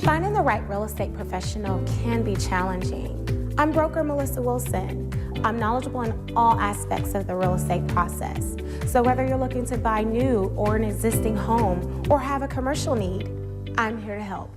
Finding the right real estate professional can be challenging. I'm broker Melissa Wilson. I'm knowledgeable in all aspects of the real estate process. So whether you're looking to buy new or an existing home or have a commercial need, I'm here to help.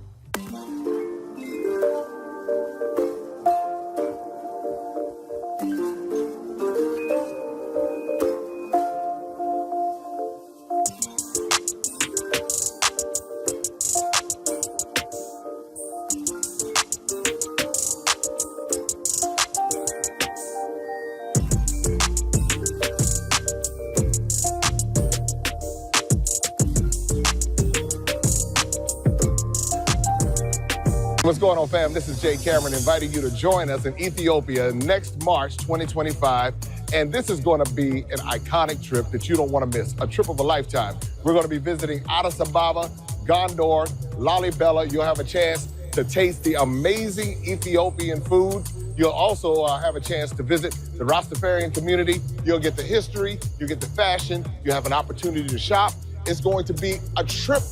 What's going on, fam? This is Jay Cameron inviting you to join us in Ethiopia next March 2025. And this is going to be an iconic trip that you don't want to miss, a trip of a lifetime. We're going to be visiting Addis Ababa, Gondor, Lalibela. You'll have a chance to taste the amazing Ethiopian food. You'll also have a chance to visit the Rastafarian community. You'll get the history, you'll get the fashion, you have an opportunity to shop. It's going to be a trip,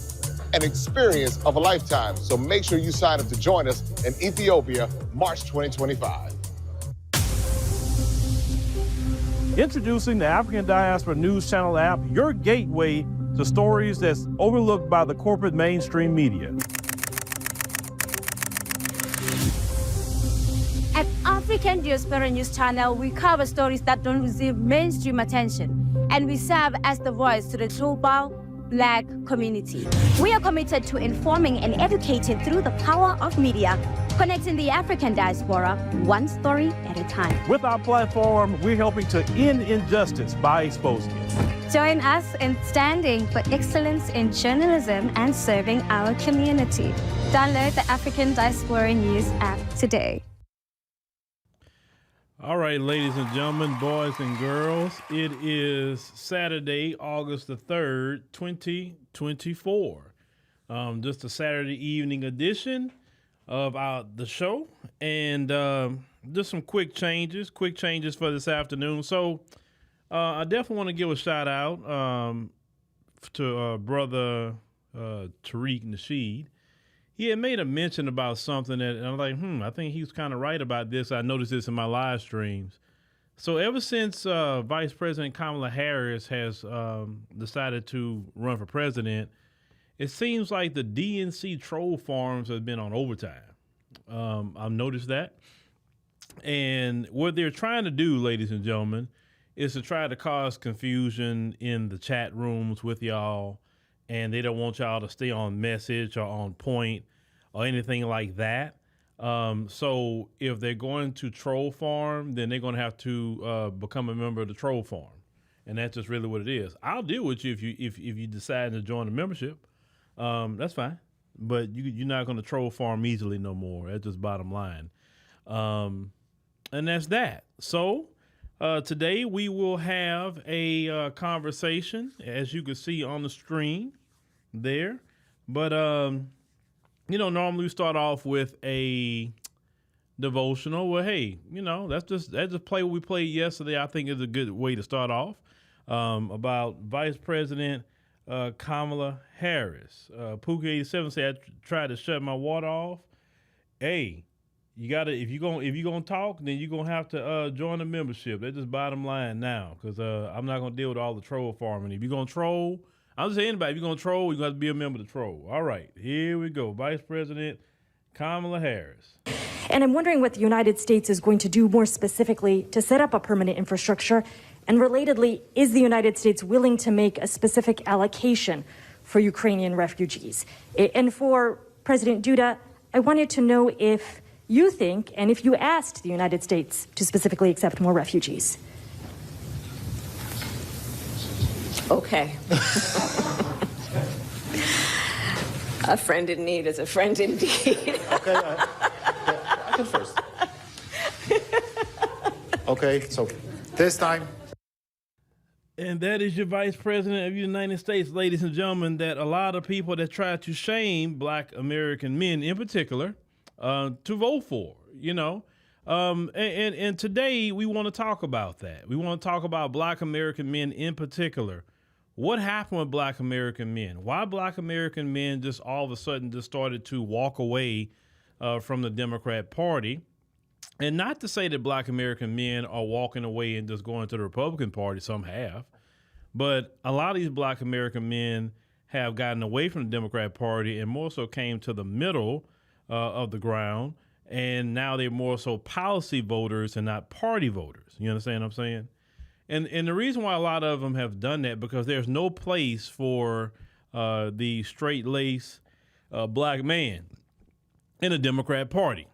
an experience of a lifetime. So make sure you sign up to join us in Ethiopia, March 2025. Introducing the African Diaspora News Channel app, your gateway to stories that's overlooked by the corporate mainstream media. At African Diaspora News Channel, we cover stories that don't receive mainstream attention, and we serve as the voice to the global Black community. We are committed to informing and educating through the power of media, connecting the African diaspora one story at a time. With our platform, we're helping to end injustice by exposing it. Join us in standing for excellence in journalism and serving our community. Download the African Diaspora News app today. All right, ladies and gentlemen, boys and girls, it is Saturday, August the 3rd, 2024. Just a Saturday evening edition of the show, and just some quick changes for this afternoon. So I definitely want to give a shout out to Brotha Tariq Nasheed. He had made a mention about something that I'm like, I think he was kind of right about this. I noticed this in my live streams. So ever since Vice President Kamala Harris has decided to run for president, it seems like the DNC troll farms have been on overtime. I've noticed that. And what they're trying to do, ladies and gentlemen, is to try to cause confusion in the chat rooms with y'all. And they don't want y'all to stay on message or on point or anything like that. So if they're going to troll farm, then they're going to have to become a member of the troll farm. And that's just really what it is. I'll deal with you if you decide to join the membership. That's fine. But you're not going to troll farm easily no more. That's just bottom line. And that's that. So today we will have a conversation, as you can see on the screen there. But, normally we start off with a devotional. Well, hey, that's just play what we played yesterday. I think is a good way to start off about Vice President Kamala Harris. Pookie87 said, I tried to shut my water off. Hey, you gotta if you're gonna talk, then you're gonna have to join the membership. That's just bottom line now, because I'm not gonna deal with all the troll farming. If you're gonna troll, I'm just saying anybody, if you're gonna troll, you got to be a member of the troll. All right, here we go. Vice President Kamala Harris. And I'm wondering what the United States is going to do more specifically to set up a permanent infrastructure. And relatedly, is the United States willing to make a specific allocation for Ukrainian refugees? And for President Duda, I wanted to know if you think, and if you asked the United States to specifically accept more refugees. Okay. A friend in need is a friend indeed. Okay, I can first. Okay, so this time. And that is your Vice President of the United States, ladies and gentlemen, that a lot of people that try to shame Black American men in particular to vote for, And today we want to talk about that. We want to talk about Black American men in particular what happened with Black American men? Why Black American men just all of a sudden just started to walk away from the Democrat Party? And not to say that Black American men are walking away and just going to the Republican Party. Some have. But a lot of these Black American men have gotten away from the Democrat Party and more so came to the middle of the ground. And now they're more so policy voters and not party voters. You understand what I'm saying? And the reason why a lot of them have done that, because there's no place for the straight-laced black man in the Democrat Party.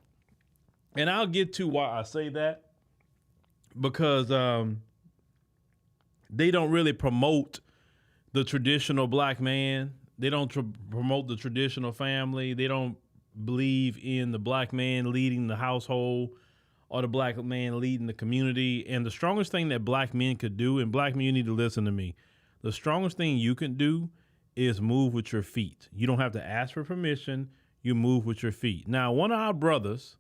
And I'll get to why I say that, because they don't really promote the traditional black man. They don't promote the traditional family. They don't believe in the black man leading the household or the black man leading the community. And the strongest thing that black men could do, and black men, you need to listen to me, the strongest thing you can do is move with your feet. You don't have to ask for permission. You move with your feet. Now, one of our brothers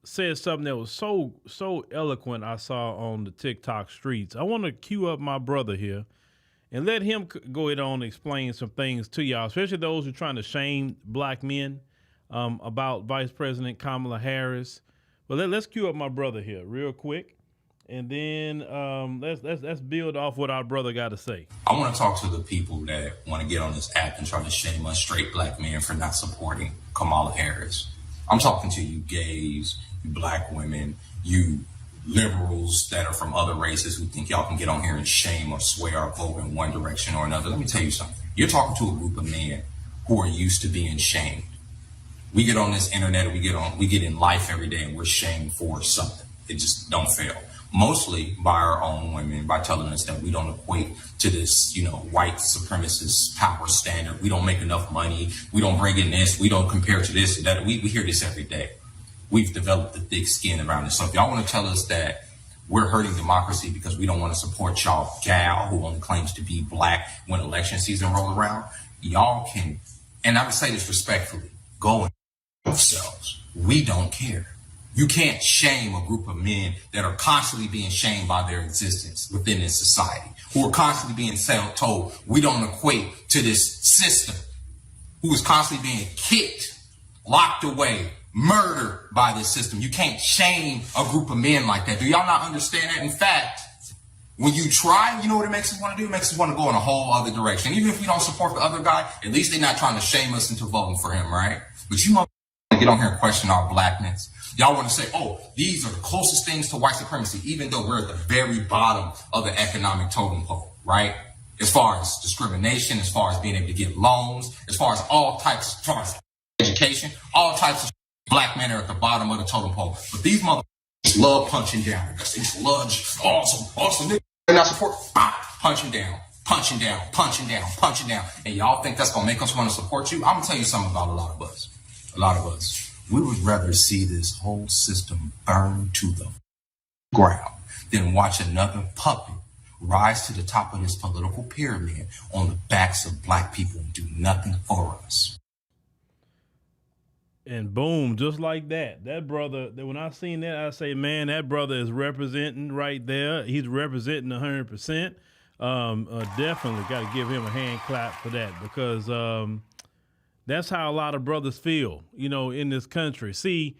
said something that was so eloquent I saw on the TikTok streets. I want to cue up my brother here and let him go ahead on and explain some things to y'all, especially those who are trying to shame black men about Vice President Kamala Harris. But let's cue up my brother here real quick, and then let's build off what our brother got to say. I want to talk to the people that want to get on this app and try to shame us straight black men for not supporting Kamala Harris. I'm talking to you gays, you black women, you liberals that are from other races who think y'all can get on here and shame or sway our vote in one direction or another. Let me tell you something. You're talking to a group of men who are used to being shamed. We get on this internet, we get in life every day, and we're shamed for something. It just don't fail. Mostly by our own women, by telling us that we don't equate to this, white supremacist power standard. We don't make enough money. We don't bring in this. We don't compare to this and that. We hear this every day. We've developed a thick skin around this. So if y'all want to tell us that we're hurting democracy because we don't want to support y'all gal who only claims to be black when election season roll around, y'all can, and I would say this respectfully, go and yourselves. We don't care. You can't shame a group of men that are constantly being shamed by their existence within this society, who are constantly being told we don't equate to this system, who is constantly being kicked, locked away, murdered by this system. You can't shame a group of men like that. Do y'all not understand that? In fact, when you try, you know what it makes us want to do? It makes us want to go in a whole other direction. Even if we don't support the other guy, at least they're not trying to shame us into voting for him, right? But you get on here and question our blackness. Y'all want to say, oh, these are the closest things to white supremacy, even though we're at the very bottom of the economic totem pole, right? As far as discrimination, as far as being able to get loans, as far as all types, as far as education, all types of black men are at the bottom of the totem pole. But these motherfuckers love punching down. They just love awesome. They're not support. Punching down, punching down, punching down, punching down. And y'all think that's going to make us want to support you? I'm going to tell you something about a lot of us. A lot of us. We would rather see this whole system burn to the ground than watch another puppet rise to the top of this political pyramid on the backs of black people and do nothing for us. And boom, just like that. That brother, when I seen that, I say, man, that brother is representing right there. He's representing 100%. Definitely got to give him a hand clap for that, because that's how a lot of brothers feel, in this country. See,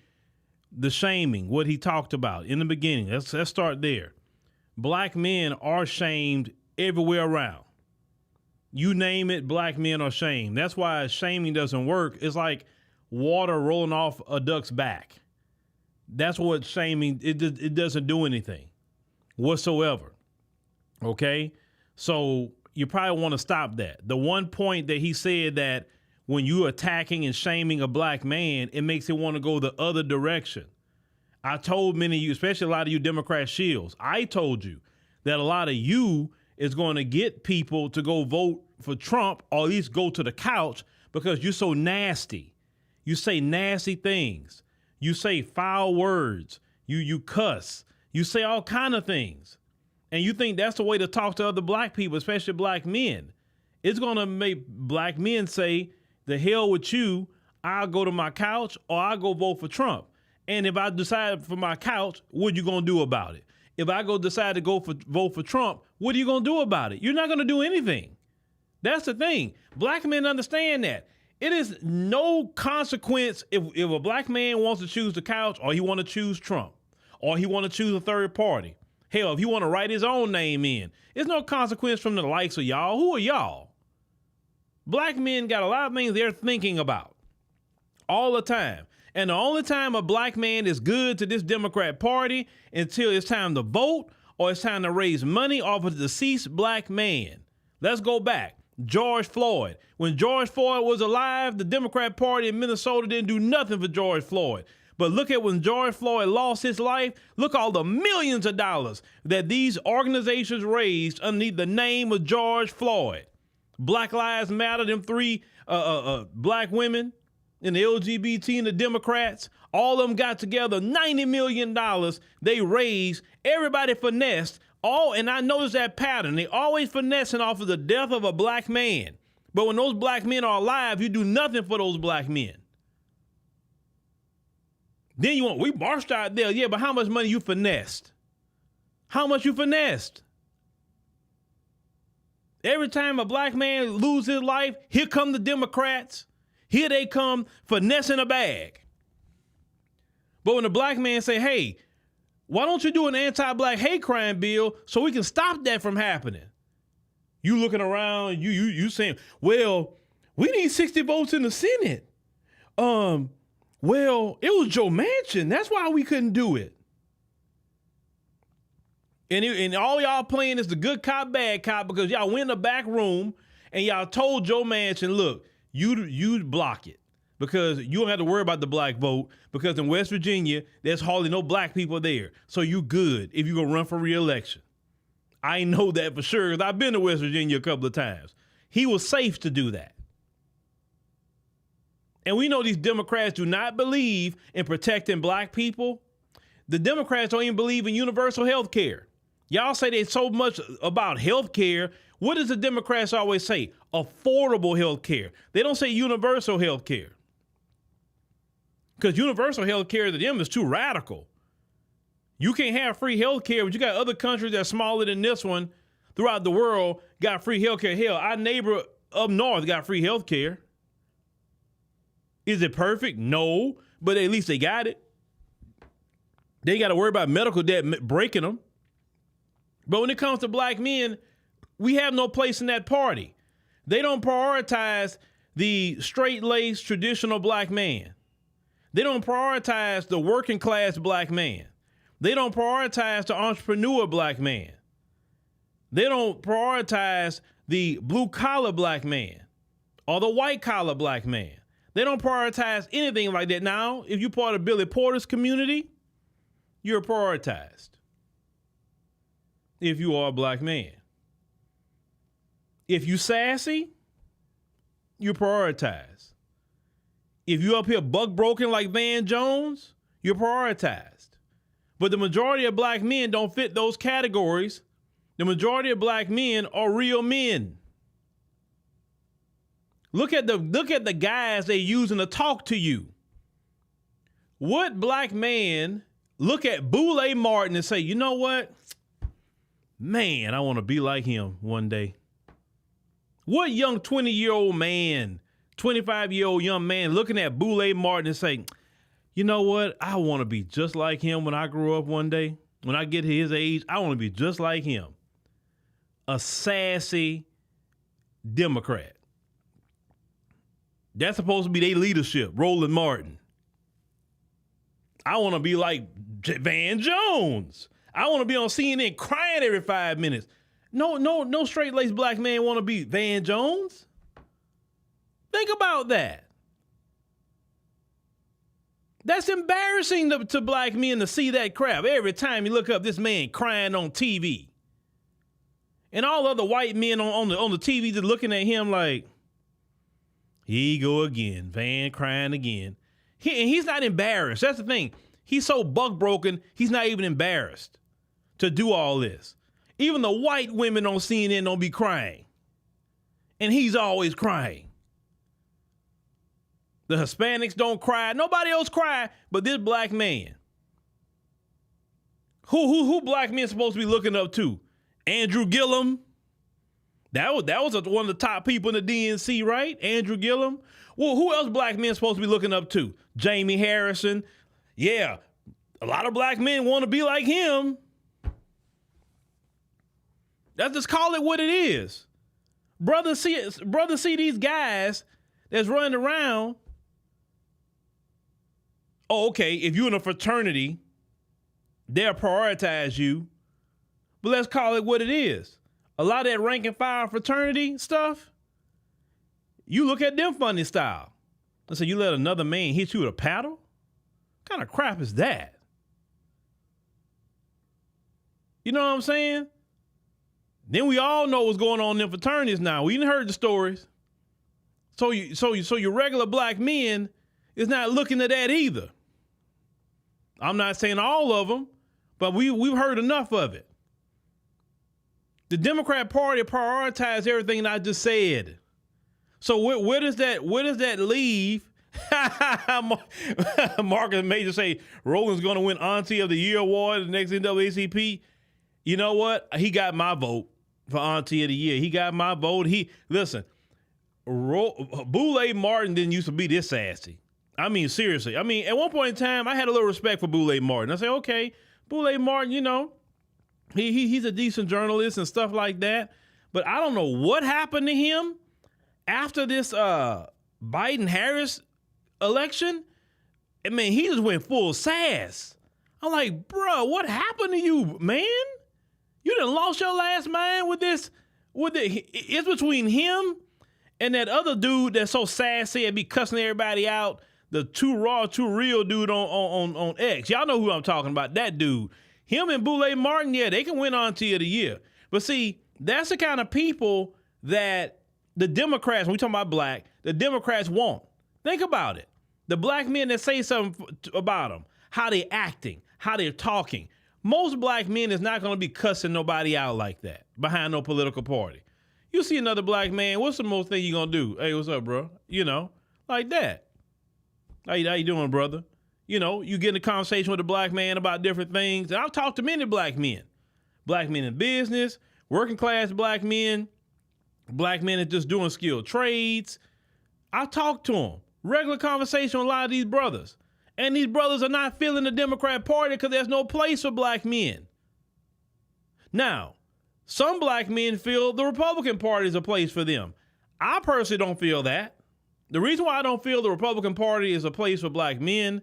the shaming, what he talked about in the beginning, let's start there. Black men are shamed everywhere around. You name it, black men are shamed. That's why shaming doesn't work. It's like water rolling off a duck's back. That's what shaming, it doesn't do anything whatsoever. Okay? So you probably want to stop that. The one point that he said that when you're attacking and shaming a black man, it makes it want to go the other direction. I told many of you, especially a lot of you Democrat shills, I told you that a lot of you is going to get people to go vote for Trump, or at least go to the couch, because you're so nasty. You say nasty things. You say foul words. You cuss. You say all kind of things. And you think that's the way to talk to other black people, especially black men. It's going to make black men say, the hell with you, I'll go to my couch or I'll go vote for Trump. And if I decide for my couch, what you going to do about it? if I decide to vote for Trump, what are you going to do about it? You're not going to do anything. That's the thing. Black men understand that. It is no consequence if a black man wants to choose the couch, or he want to choose Trump, or he want to choose a third party. Hell, if he want to write his own name in, there's no consequence from the likes of y'all. Who are y'all? Black men got a lot of things they're thinking about all the time. And the only time a black man is good to this Democrat Party until it's time to vote or it's time to raise money off of the deceased black man. Let's go back. George Floyd. When George Floyd was alive, the Democrat Party in Minnesota didn't do nothing for George Floyd. But look at when George Floyd lost his life, look all the millions of dollars that these organizations raised underneath the name of George Floyd. Black Lives Matter, them three black women and the LGBT and the Democrats, all of them got together, $90 million they raised, everybody finessed, and I noticed that pattern. They always finessing off of the death of a black man. But when those black men are alive, you do nothing for those black men. Then we marched out there, yeah, but how much money you finessed? How much you finessed? Every time a black man loses his life, here come the Democrats. Here they come finessing a bag. But when a black man say, hey, why don't you do an anti-black hate crime bill so we can stop that from happening? You looking around, you saying, well, we need 60 votes in the Senate. Well, it was Joe Manchin. That's why we couldn't do it. And all y'all playing is the good cop, bad cop, because y'all went in the back room and y'all told Joe Manchin, look, you block it because you don't have to worry about the black vote, because in West Virginia, there's hardly no black people there. So you good if you're going to run for re-election. I know that for sure because I've been to West Virginia a couple of times. He was safe to do that. And we know these Democrats do not believe in protecting black people. The Democrats don't even believe in universal health care. Y'all say they so much about health care. What does the Democrats always say? Affordable health care. They don't say universal health care. Because universal health care to them is too radical. You can't have free health care, but you got other countries that are smaller than this one throughout the world got free health care. Hell, our neighbor up north got free health care. Is it perfect? No, but at least they got it. They got to worry about medical debt breaking them. But when it comes to black men, we have no place in that party. They don't prioritize the straight-laced traditional black man. They don't prioritize the working class black man. They don't prioritize the entrepreneur black man. They don't prioritize the blue-collar black man or the white-collar black man. They don't prioritize anything like that. Now, if you're part of Billy Porter's community, you're prioritized. If you are a black man. If you sassy, you're prioritized. If you up here buck broken like Van Jones, you're prioritized. But the majority of black men don't fit those categories. The majority of black men are real men. Look at the guys they using to talk to you. What black man look at Boulay Martin and say, you know what? Man, I want to be like him one day. What young 20-year-old man, 25-year-old young man looking at Boulay Martin and say, you know what? I want to be just like him when I grow up one day. When I get his age, I want to be just like him. A sassy Democrat. That's supposed to be their leadership, Roland Martin. I want to be like Van Jones. I want to be on CNN crying every 5 minutes. No straight-laced black man want to be Van Jones. Think about that. That's embarrassing to black men to see that crap. Every time you look up, this man crying on TV. And all other white men on the TV just looking at him like, here you go again, Van crying again. He's not embarrassed. That's the thing. He's so buck broken, he's not even embarrassed to do all this. Even the white women on CNN don't be crying. And he's always crying. The Hispanics don't cry. Nobody else cry but this black man. Who black men supposed to be looking up to? Andrew Gillum. That was one of the top people in the DNC, right? Andrew Gillum. Well, who else black men supposed to be looking up to? Jamie Harrison. Yeah, a lot of black men want to be like him. Let's just call it what it is. Brother, see these guys that's running around. Oh, okay, if you're in a fraternity, they'll prioritize you. But let's call it what it is. A lot of that rank and file fraternity stuff, you look at them funny style. Let's say you let another man hit you with a paddle? What kind of crap is that? You know what I'm saying? Then we all know what's going on in them fraternities now. We done heard the stories. So your regular black men is not looking at that either. I'm not saying all of them, but we've heard enough of it. The Democrat Party prioritized everything I just said. So where does that leave? Marcus Major say Roland's going to win Auntie of the Year award at the next NAACP. You know what? He got my vote for Auntie of the Year. He got my vote. Listen, Boule Martin didn't used to be this sassy. I mean, seriously. I mean, at one point in time, I had a little respect for Boule Martin. I said, okay, Boule Martin, you know, he's a decent journalist and stuff like that. But I don't know what happened to him after this Biden-Harris election. I mean, he just went full sass. I'm like, bro, what happened to you, man? You done lost your last mind with this. It's between him and that other dude that's so sassy and be cussing everybody out. The too raw, too real dude on X. Y'all know who I'm talking about. That dude. Him and Boule Martin, yeah, they can win Auntie of the Year. But see, that's the kind of people that the Democrats, when we talking about black, the Democrats want. Think about it. The black men that say something about them, how they acting, how they're talking. Most black men is not going to be cussing nobody out like that behind no political party. You see another black man, what's the most thing you going to do? Hey, what's up, bro? You know, like that. How you doing, brother? You know, you get in a conversation with a black man about different things. And I've talked to many black men in business, working class black men that just doing skilled trades. I talked to them. Regular conversation with a lot of these brothers. And these brothers are not feeling the Democrat Party because there's no place for black men. Now, some black men feel the Republican Party is a place for them. I personally don't feel that. The reason why I don't feel the Republican Party is a place for black men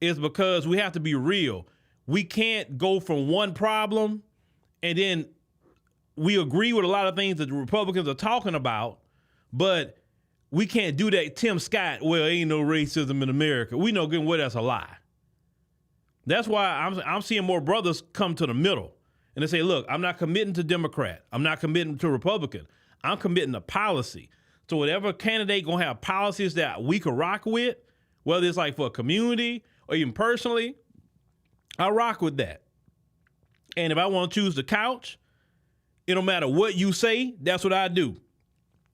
is because we have to be real. We can't go from one problem and then we agree with a lot of things that the Republicans are talking about, but we can't do that. Tim Scott, well, ain't no racism in America. We know good well that's a lie. That's why I'm seeing more brothers come to the middle and they say, look, I'm not committing to Democrat. I'm not committing to Republican. I'm committing to policy. So whatever candidate gonna have policies that we can rock with, whether it's like for a community or even personally, I rock with that. And if I want to choose the couch, it don't matter what you say, that's what I do.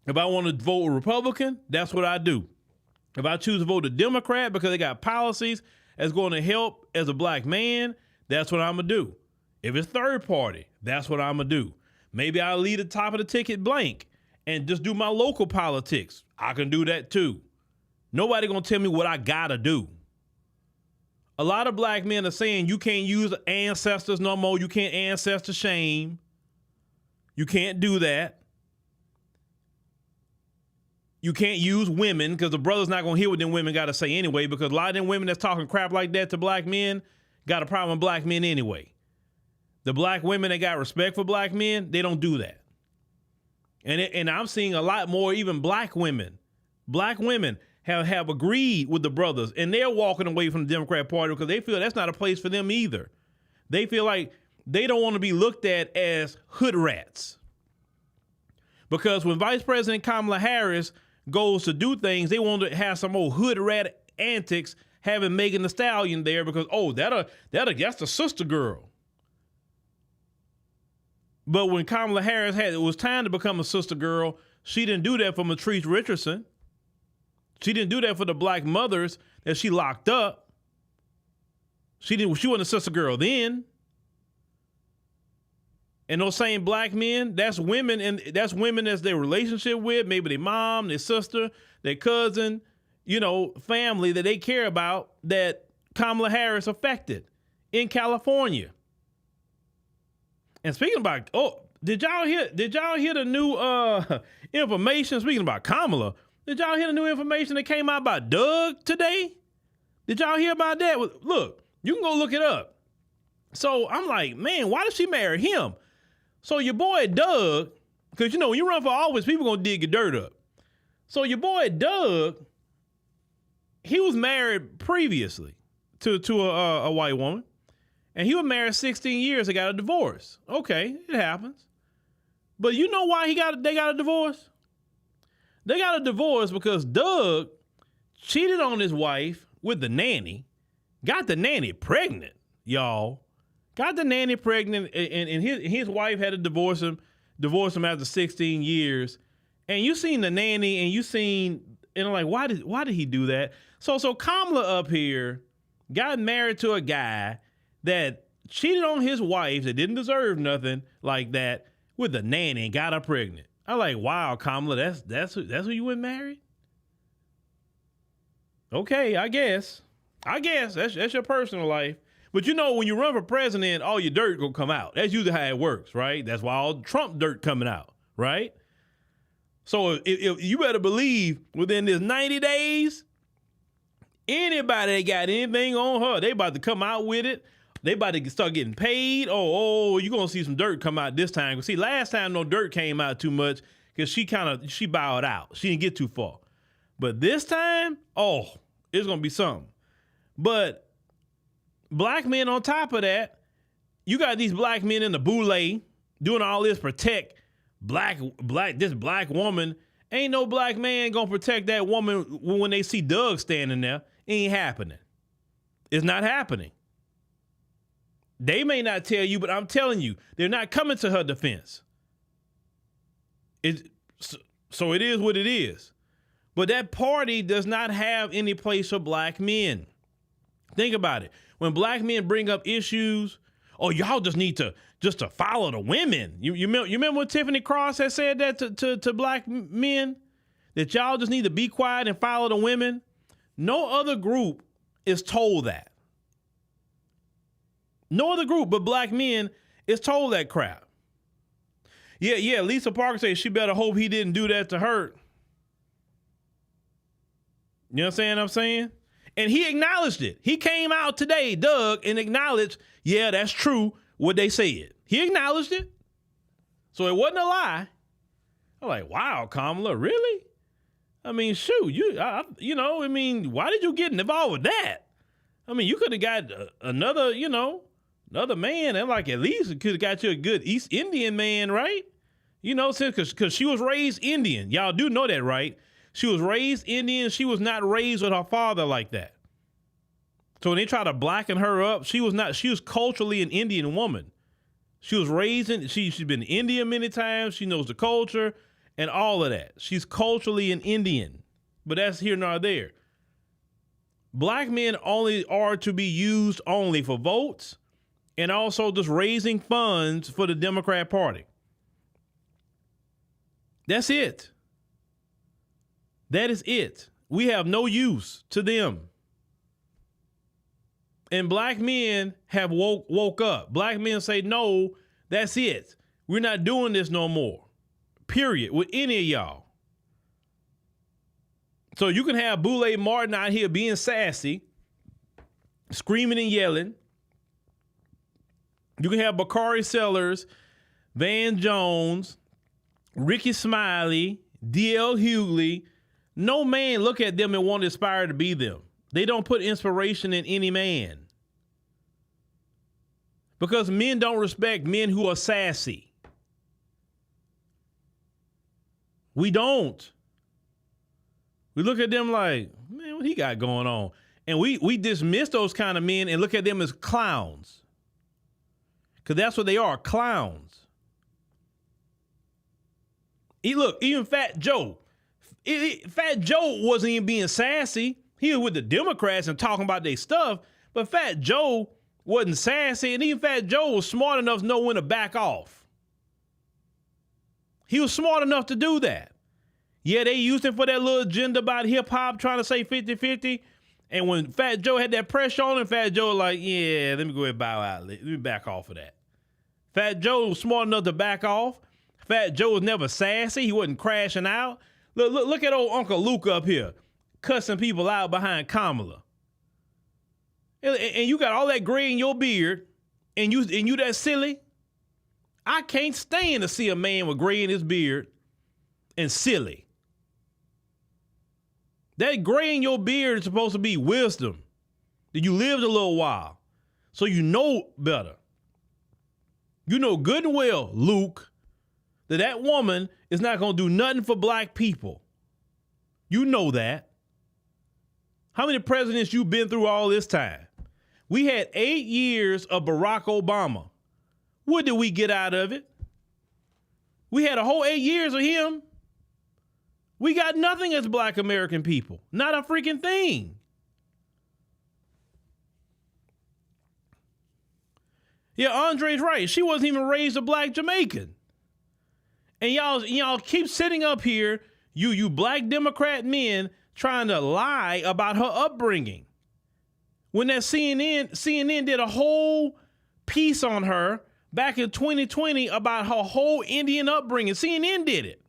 If I want to vote a Republican, that's what I do. If I choose to vote a Democrat because they got policies that's going to help as a black man, that's what I'm going to do. If it's third party, that's what I'm going to do. Maybe I'll leave the top of the ticket blank and just do my local politics. I can do that too. Nobody going to tell me what I got to do. A lot of black men are saying you can't use ancestors no more. You can't ancestor shame. You can't do that. You can't use women because the brother's not going to hear what them women got to say anyway, because a lot of them women that's talking crap like that to black men got a problem with black men anyway. The black women that got respect for black men, they don't do that. And I'm seeing a lot more even black women. Black women have agreed with the brothers, and they're walking away from the Democrat Party because they feel that's not a place for them either. They feel like they don't want to be looked at as hood rats. Because when Vice President Kamala Harris goes to do things, they want to have some old hood rat antics, having Megan Thee Stallion there because, oh, that's the sister girl. But when Kamala Harris it was time to become a sister girl, she didn't do that for Matrice Richardson. She didn't do that for the black mothers that she locked up. She wasn't a sister girl then. And those same black men, that's women, and that's women that's their relationship with, maybe their mom, their sister, their cousin, family that they care about, that Kamala Harris affected in California. And speaking about, did y'all hear the new information? Speaking about Kamala, did y'all hear the new information that came out about Doug today? Did y'all hear about that? Look, you can go look it up. So I'm like, man, why did she marry him? So your boy Doug, because when you run for office, people gonna dig your dirt up. So your boy Doug, he was married previously to a white woman, and he was married 16 years. They got a divorce. Okay, it happens. But you know why they got a divorce? They got a divorce because Doug cheated on his wife with the nanny, got the nanny pregnant, y'all. Got the nanny pregnant, and his wife had to divorce him after 16 years. And you seen the nanny, and like, why did he do that? So Kamala up here got married to a guy that cheated on his wife that didn't deserve nothing like that with the nanny and got her pregnant. I'm like, wow, Kamala, that's who you went married? Okay, I guess that's your personal life. But when you run for president, all your dirt gonna come out. That's usually how it works, right? That's why all Trump dirt coming out, right? So if you better believe within this 90 days, anybody that got anything on her, they about to come out with it. They about to start getting paid. You're gonna see some dirt come out this time. See, last time no dirt came out too much because she bowed out. She didn't get too far. But this time, it's gonna be something. But black men on top of that, you got these black men in the boule doing all this protect this black woman. Ain't no black man gonna protect that woman when they see Doug standing there. It ain't happening. It's not happening. They may not tell you, but I'm telling you, they're not coming to her defense. So it is what it is. But that party does not have any place for black men. Think about it. When black men bring up issues, y'all just need to follow the women. You remember when Tiffany Cross had said that to black men? That y'all just need to be quiet and follow the women? No other group is told that. No other group but black men is told that crap. Yeah, Lisa Parker said she better hope he didn't do that to her. You know what I'm saying? And he acknowledged it. He came out today, Doug, and acknowledged, yeah, that's true, what they said. He acknowledged it. So it wasn't a lie. I'm like, wow, Kamala, really? I mean, shoot, why did you get involved with that? I mean, you could have got another man, and like at least it could have got you a good East Indian man, right? Because she was raised Indian. Y'all do know that, right? She was raised Indian. She was not raised with her father like that. So when they try to blacken her up, she was culturally an Indian woman. She was raised she's been Indian many times. She knows the culture and all of that. She's culturally an Indian, but that's here nor there. Black men only are to be used only for votes and also just raising funds for the Democrat Party. That's it. That is it. We have no use to them. And black men have woke up. Black men say, no, that's it. We're not doing this no more. Period. With any of y'all. So you can have Boule Martin out here being sassy, screaming and yelling. You can have Bakari Sellers, Van Jones, Ricky Smiley, D.L. Hughley. No man look at them and want to aspire to be them. They don't put inspiration in any man. Because men don't respect men who are sassy. We don't. We look at them like, man, what he got going on? And we dismiss those kind of men and look at them as clowns. Because that's what they are, clowns. Look, even Fat Joe. Fat Joe wasn't even being sassy. He was with the Democrats and talking about their stuff, but Fat Joe wasn't sassy, and even Fat Joe was smart enough to know when to back off. He was smart enough to do that. Yeah, they used him for that little agenda about hip-hop, trying to say 50-50. And when Fat Joe had that pressure on him, Fat Joe was like, yeah, let me go ahead and bow out. Let me back off of that. Fat Joe was smart enough to back off. Fat Joe was never sassy. He wasn't crashing out. Look at old Uncle Luke up here, cussing people out behind Kamala. And you got all that gray in your beard, and you that silly. I can't stand to see a man with gray in his beard and silly. That gray in your beard is supposed to be wisdom. That you lived a little while, so you know better. You know good and well, Luke, that woman is not going to do nothing for black people. You know that. How many presidents you been through all this time? We had 8 years of Barack Obama. What did we get out of it? We had a whole 8 years of him. We got nothing as black American people. Not a freaking thing. Yeah, Andre's right. She wasn't even raised a black Jamaican. And y'all keep sitting up here, you black Democrat men, trying to lie about her upbringing. When that CNN did a whole piece on her back in 2020 about her whole Indian upbringing. CNN did it.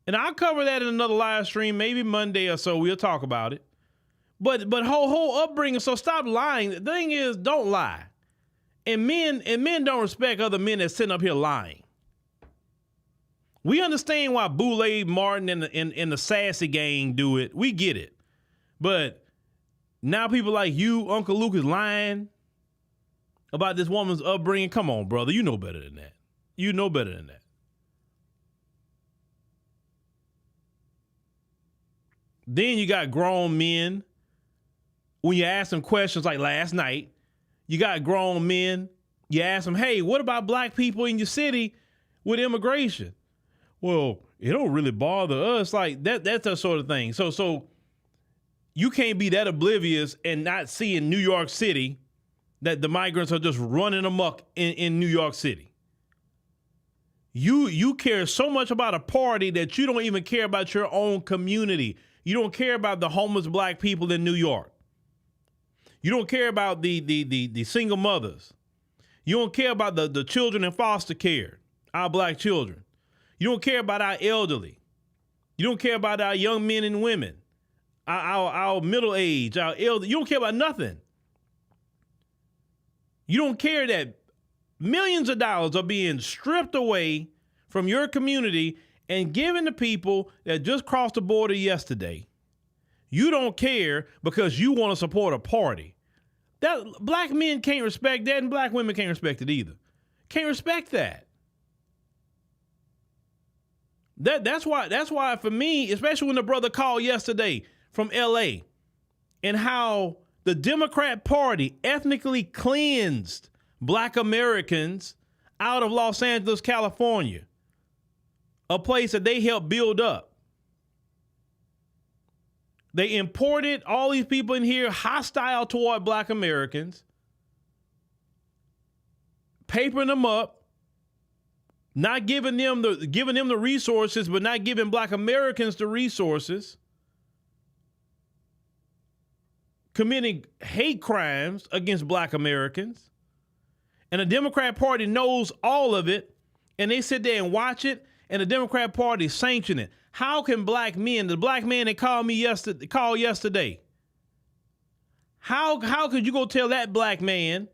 And I'll cover that in another live stream, maybe Monday or so. We'll talk about it. But whole upbringing, so stop lying. The thing is, don't lie. And men don't respect other men that sitting up here lying. We understand why Boulay Martin and the Sassy Gang do it. We get it. But now people like you, Uncle Luke, is lying about this woman's upbringing. Come on, brother. You know better than that. You know better than that. Then you got grown men. When you ask them questions like last night, you got grown men. You ask them, hey, what about black people in your city with immigration? Well, it don't really bother us. Like that's that sort of thing. So you can't be that oblivious and not see in New York City that the migrants are just running amok in New York City. You care so much about a party that you don't even care about your own community. You don't care about the homeless black people in New York. You don't care about the single mothers. You don't care about the children in foster care, our black children. You don't care about our elderly. You don't care about our young men and women, our middle age, our elderly. You don't care about nothing. You don't care that millions of dollars are being stripped away from your community and given to people that just crossed the border yesterday. You don't care because you want to support a party. That black men can't respect that, and black women can't respect it either. Can't respect that. That's why for me, especially when the brother called yesterday from LA and how the Democrat Party ethnically cleansed black Americans out of Los Angeles, California, a place that they helped build up. They imported all these people in here hostile toward black Americans, papering them up, not giving them the resources, but not giving black Americans the resources, committing hate crimes against black Americans. And the Democrat Party knows all of it, and they sit there and watch it, and the Democrat Party sanction it. How can black men, the black man that called yesterday, how could you go tell that black man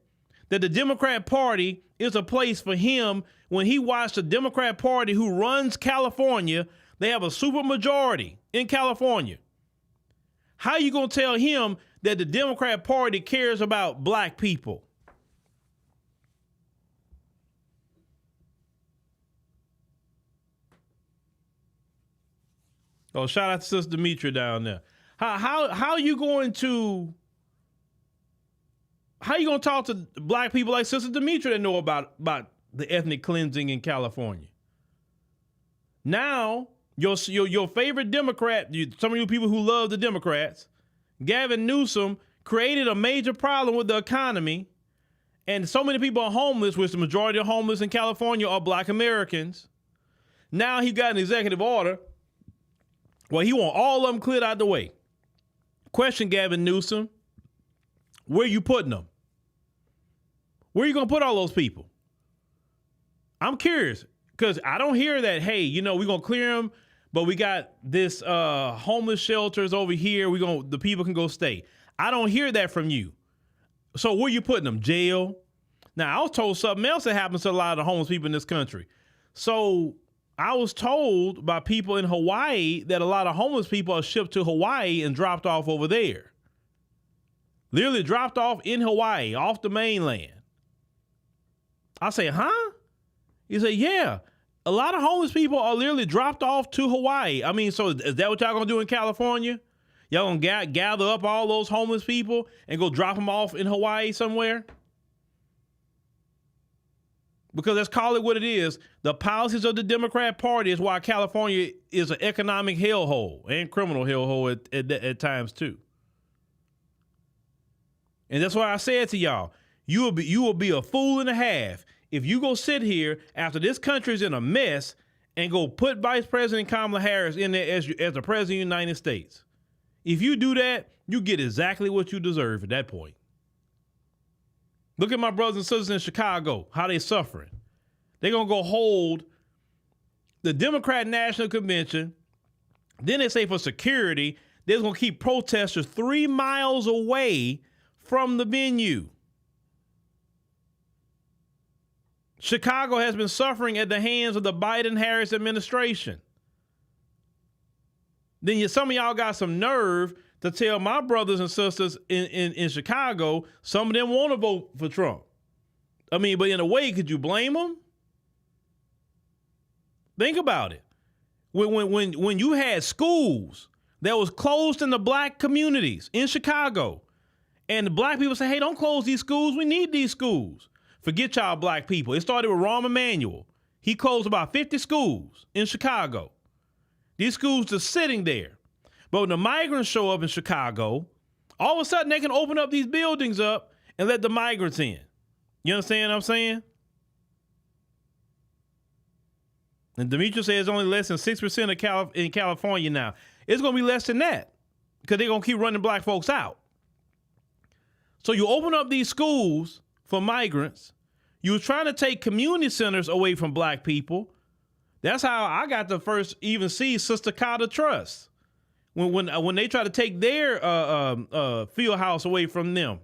that the Democrat Party is a place for him when he watched the Democrat Party who runs California? They have a super majority in California. How you going to tell him that the Democrat Party cares about black people? Oh, shout out to Sister Demetria down there. How you going to talk to black people like Sister Demetria that know about the ethnic cleansing in California? Now, your favorite Democrat, some of you people who love the Democrats, Gavin Newsom, created a major problem with the economy, and so many people are homeless, which the majority of homeless in California are black Americans. Now he got an executive order. Well, he want all of them cleared out the way. Question, Gavin Newsom, where you putting them? Where you going to put all those people? I'm curious because I don't hear that, hey, you know, we're going to clear them, but we got this homeless shelters over here. The people can go stay. I don't hear that from you. So where you putting them? Jail? Now, I was told something else that happens to a lot of the homeless people in this country. So I was told by people in Hawaii that a lot of homeless people are shipped to Hawaii and dropped off over there. Literally dropped off in Hawaii, off the mainland. I say, huh? He said, yeah. A lot of homeless people are literally dropped off to Hawaii. I mean, so is that what y'all gonna do in California? Y'all gonna gather up all those homeless people and go drop them off in Hawaii somewhere? Because let's call it what it is. The policies of the Democrat Party is why California is an economic hellhole and criminal hellhole at times too. And that's why I said to y'all, you will be a fool and a half if you go sit here after this country is in a mess and go put Vice President Kamala Harris in there as the President of the United States. If you do that, you get exactly what you deserve at that point. Look at my brothers and sisters in Chicago, how they suffering. They're going to go hold the Democrat National Convention. Then they say for security, they're going to keep protesters 3 miles away from the venue. Chicago has been suffering at the hands of the Biden-Harris administration. Then some of y'all got some nerve to tell my brothers and sisters in Chicago, some of them want to vote for Trump. I mean, but in a way, could you blame them? Think about it. When you had schools that was closed in the black communities in Chicago, and the black people say, hey, don't close these schools. We need these schools. Forget y'all black people. It started with Rahm Emanuel. He closed about 50 schools in Chicago. These schools just sitting there. But when the migrants show up in Chicago, all of a sudden they can open up these buildings up and let the migrants in. You understand what I'm saying? And Demetrius says only less than 6% in California now. It's going to be less than that because they're going to keep running black folks out. So you open up these schools for migrants. You were trying to take community centers away from black people. That's how I got to first even see Sister Carter Trust. When they try to take their field house away from them,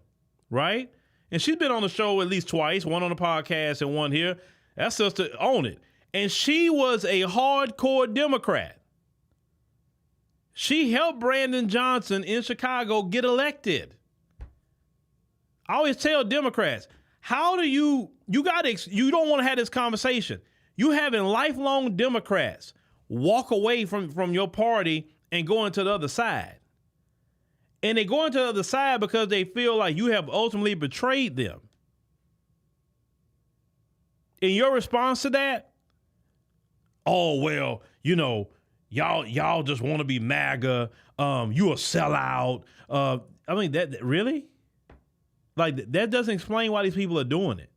right? And she's been on the show at least twice, one on the podcast and one here. That sister owned it. And she was a hardcore Democrat. She helped Brandon Johnson in Chicago get elected. I always tell Democrats, how do you don't want to have this conversation. You having lifelong Democrats walk away from your party and go into the other side. And they go into the other side because they feel like you have ultimately betrayed them. And your response to that? Oh, well, you know, y'all just want to be MAGA. You a sellout. I mean, that really? Like, that doesn't explain why these people are doing it.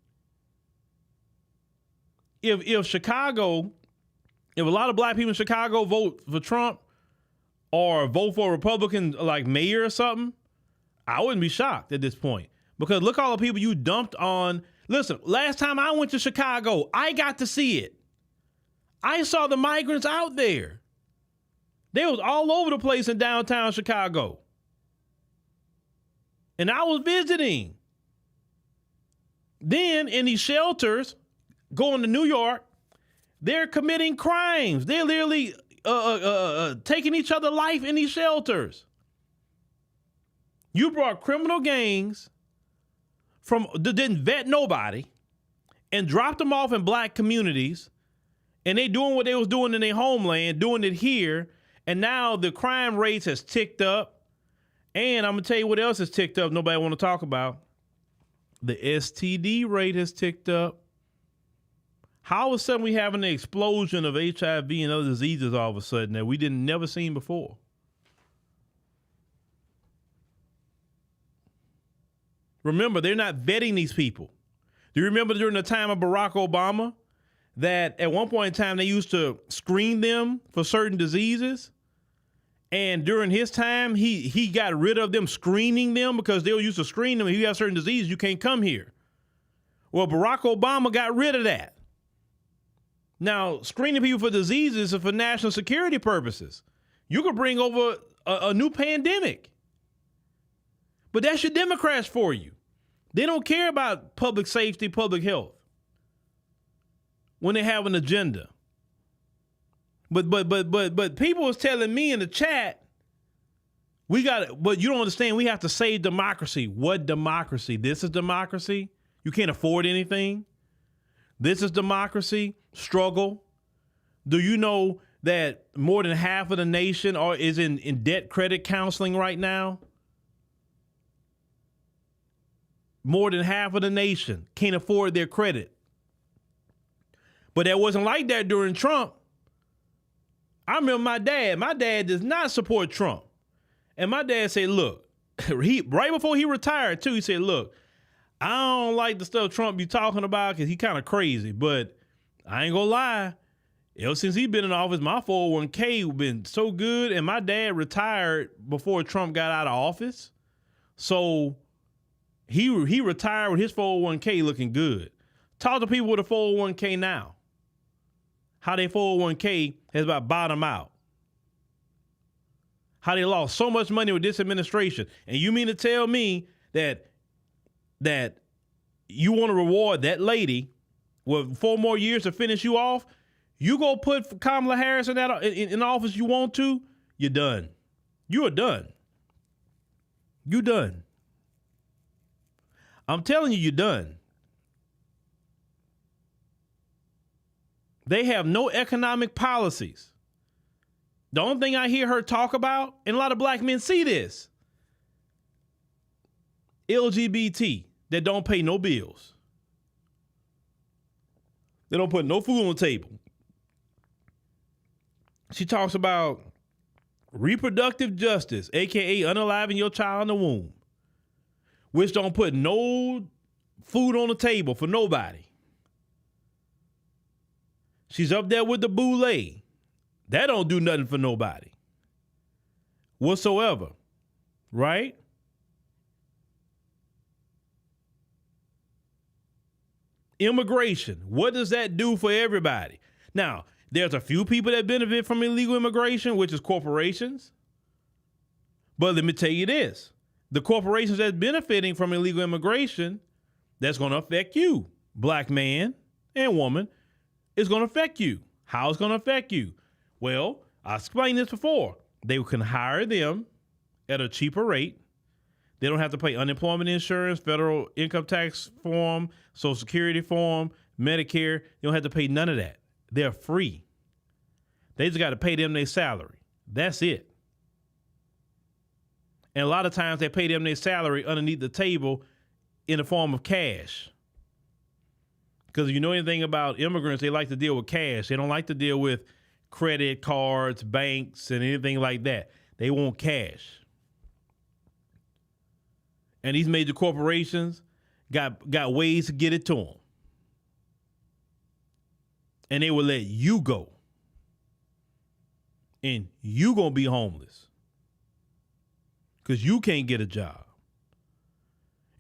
If Chicago, if a lot of black people in Chicago vote for Trump or vote for a Republican like mayor or something, I wouldn't be shocked at this point. Because look all the people you dumped on. Listen, last time I went to Chicago, I got to see it. I saw the migrants out there. They was all over the place in downtown Chicago. And I was visiting. Then in these shelters, going to New York, they're committing crimes. They're literally taking each other's life in these shelters. You brought criminal gangs that didn't vet nobody and dropped them off in black communities, and they doing what they was doing in their homeland, doing it here, and now the crime rates has ticked up. And I'm going to tell you what else has ticked up nobody want to talk about. The STD rate has ticked up. How all of a sudden we having an explosion of HIV and other diseases all of a sudden that we never seen before? Remember, they're not vetting these people. Do you remember during the time of Barack Obama, that at one point in time they used to screen them for certain diseases. And during his time, he got rid of them screening them because they were used to screen them. If you have certain diseases, you can't come here. Well, Barack Obama got rid of that. Now, screening people for diseases is for national security purposes. You could bring over a new pandemic. But that's your Democrats for you. They don't care about public safety, public health when they have an agenda. But people was telling me in the chat, but you don't understand, we have to save democracy. What democracy? This is democracy? You can't afford anything? This is democracy? Struggle? Do you know that more than half of the nation is in debt credit counseling right now? More than half of the nation can't afford their credit. But that wasn't like that during Trump. I remember my dad does not support Trump. And my dad said, look, right before he retired too, he said, look, I don't like the stuff Trump be talking about because he kind of crazy, but I ain't gonna lie. Ever since he been in office, my 401k been so good, and my dad retired before Trump got out of office. So he retired with his 401k looking good. Talk to people with a 401k now. How their 401k has about bottomed out. How they lost so much money with this administration. And you mean to tell me that you want to reward that lady with 4 more years to finish you off? You go put Kamala Harris in that in office you want to, you're done. You are done. You done. I'm telling you, you're done. They have no economic policies. The only thing I hear her talk about, and a lot of black men see this, LGBT that don't pay no bills. They don't put no food on the table. She talks about reproductive justice, aka unaliving your child in the womb, which don't put no food on the table for nobody. She's up there with the boule. That don't do nothing for nobody whatsoever, right? Immigration, what does that do for everybody? Now, there's a few people that benefit from illegal immigration, which is corporations. But let me tell you this. The corporations that's benefiting from illegal immigration, that's going to affect you, black man and woman. It's going to affect you. How it's going to affect you? Well, I explained this before. They can hire them at a cheaper rate. They don't have to pay unemployment insurance, federal income tax form, Social Security form, Medicare. They don't have to pay none of that. They're free. They just got to pay them their salary. That's it. And a lot of times they pay them their salary underneath the table in the form of cash. Because if you know anything about immigrants, they like to deal with cash. They don't like to deal with credit cards, banks, and anything like that. They want cash. And these major corporations got ways to get it to them. And they will let you go. And you gonna be homeless. Because you can't get a job.